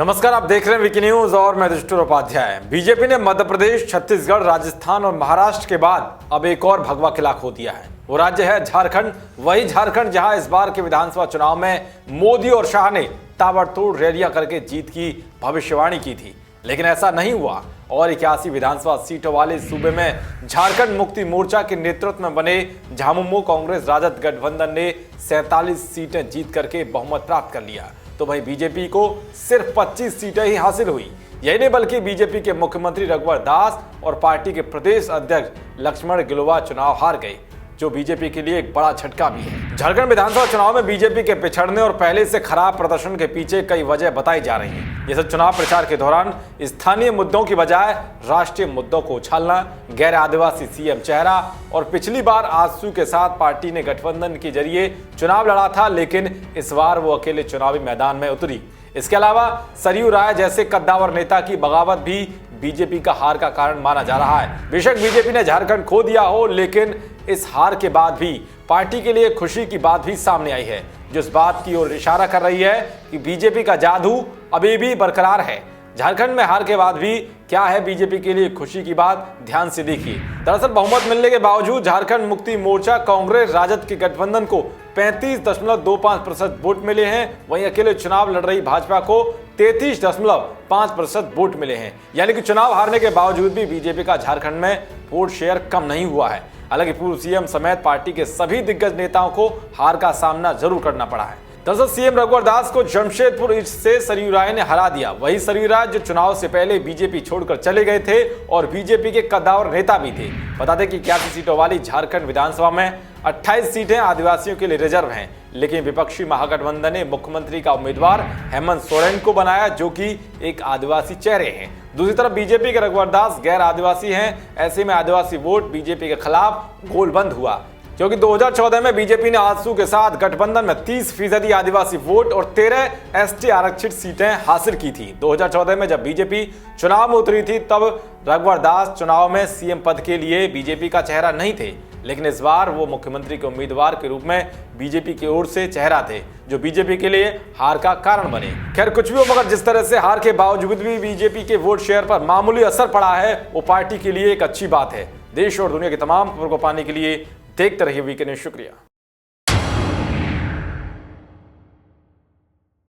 नमस्कार, आप देख रहे हैं विकी न्यूज और मैं युधिष्ठिर उपाध्याय। बीजेपी ने मध्य प्रदेश, छत्तीसगढ़, राजस्थान और महाराष्ट्र के बाद अब एक और भगवा किला खो दिया है। वो राज्य है झारखंड। वही झारखंड जहां इस बार के विधानसभा चुनाव में मोदी और शाह ने ताबड़तोड़ रैलियां करके जीत की भविष्यवाणी की थी, लेकिन ऐसा नहीं हुआ और 81 विधानसभा सीटों वाले सूबे में झारखंड मुक्ति मोर्चा के नेतृत्व में बने झामुमो कांग्रेस राजद गठबंधन ने 47 सीटें जीत करके बहुमत प्राप्त कर लिया। तो भाई बीजेपी को सिर्फ 25 सीटें ही हासिल हुई। यही नहीं बल्कि बीजेपी के मुख्यमंत्री रघुवर दास और पार्टी के प्रदेश अध्यक्ष लक्ष्मण गिलुवा चुनाव हार गए, जो बीजेपी के लिए एक बड़ा झटका भी है। झारखंड विधानसभा चुनाव में बीजेपी के पिछड़ने और पहले से खराब प्रदर्शन के पीछे कई वजह बताई जा रही हैं। जैसे चुनाव प्रचार के दौरान स्थानीय मुद्दों की बजाय राष्ट्रीय मुद्दों को उछालना, गैर आदिवासी सीएम चेहरा और पिछली बार आजसू के साथ पार्टी ने गठबंधन के जरिए चुनाव लड़ा था, लेकिन इस बार वो अकेले चुनावी मैदान में उतरी। इसके अलावा सरयू राय जैसे कद्दावर नेता की बगावत भी बीजेपी का हार का कारण माना जा रहा है। बेशक बीजेपी ने झारखंड खो दिया हो, लेकिन इस हार के बाद भी पार्टी के लिए खुशी की बात भी सामने आई है, जो इस बात की ओर इशारा कर रही है कि बीजेपी का जादू अभी भी बरकरार है। झारखंड में हार के बाद भी क्या है बीजेपी के लिए खुशी की बात, ध्यान से देखिए। दरअसल बहुमत मिलने के बावजूद झारखंड मुक्ति मोर्चा कांग्रेस राजद के गठबंधन को 35.25% वोट मिले हैं। वहीं अकेले चुनाव लड़ रही भाजपा को 33.5% वोट मिले हैं। यानी कि चुनाव हारने के बावजूद भी बीजेपी का झारखंड में वोट शेयर कम नहीं हुआ है। हालांकि पूर्व सीएम समेत पार्टी के सभी दिग्गज नेताओं को हार का सामना जरूर करना पड़ा है। दरअसल सीएम रघुवर दास को जमशेदपुर ईस्ट से सरयू राय ने हरा दिया। वही सरयू राय जो चुनाव से पहले बीजेपी छोड़कर चले गए थे और बीजेपी के कद्दावर नेता भी थे। बता दें कि 81 सीटों वाली झारखंड विधानसभा में 28 सीटें आदिवासियों के लिए रिजर्व हैं, लेकिन विपक्षी महागठबंधन ने मुख्यमंत्री का उम्मीदवार हेमंत सोरेन को बनाया, जो कि एक आदिवासी चेहरे हैं। दूसरी तरफ बीजेपी के रघुवर दास गैर आदिवासी हैं। ऐसे में आदिवासी वोट बीजेपी के खिलाफ गोलबंद हुआ, क्योंकि 2014 में बीजेपी ने आजसू के साथ गठबंधन में 30% आदिवासी वोट और 13 एसटी आरक्षित सीटें हासिल की थी। 2014 में जब बीजेपी चुनाव में उतरी थी, तब रघुवर दास चुनाव में सीएम पद के लिए बीजेपी का चेहरा नहीं थे, लेकिन इस बार वो मुख्यमंत्री के उम्मीदवार के रूप में बीजेपी की ओर से चेहरा थे, जो बीजेपी के लिए हार का कारण बने। खैर कुछ भी हो, मगर जिस तरह से हार के बावजूद भी बीजेपी के वोट शेयर पर मामूली असर पड़ा है, वो पार्टी के लिए एक अच्छी बात है। देश और दुनिया की तमाम खबरों को पाने के लिए देखते रहिए वीके न्यूज। शुक्रिया।